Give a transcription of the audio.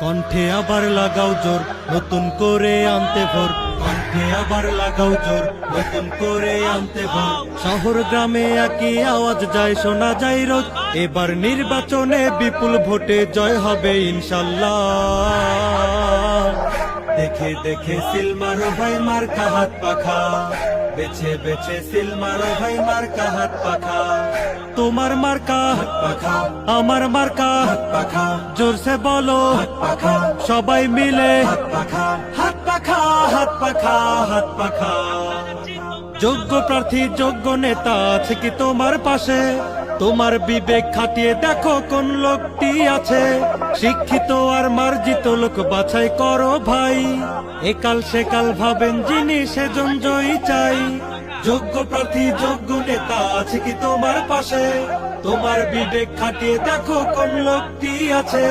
কণ্ঠে আবার লাগাও জোর, নতুন করে আনতে ভোর। কণ্ঠে আবার লাগাও জোর, নতুন করে আনতে ভোর। শহর গ্রামে একই আওয়াজ যায়, শোনা যায় রোজ। এবার নির্বাচনে বিপুল ভোটে জয় হবে ইনশাল্লাহ। দেখে দেখে সিল মারো ভাই মার্কা হাত পাখা, বেছে বেছে সিল মারো ভাই মার্কা হাত পাখা। তোমার মার্কা হাত পাখা, আমার মার্কা হাত পাখা। জোরসে বলো হাত পাখা, সবাই মিলে হাত পাখা। হাত পাখা, হাত পাখা, হাত পাখা। যোগ্য প্রার্থী, যোগ্য নেতা আছে কি তোমার পাশে? তোমার বিবেক খাটিয়ে দেখো কোন লোকটি আছে। শিক্ষিত আর মার্জিত লোক বাছাই করো ভাই, একাল সেকাল ভাবেন যিনি সেজন জয়ী চাই। যোগ্য প্রার্থী, যোগ্য নেতা আছে কি তোমার পাশে? তোমার বিবেক খাটিয়ে দেখো কোন লোকটি আছে।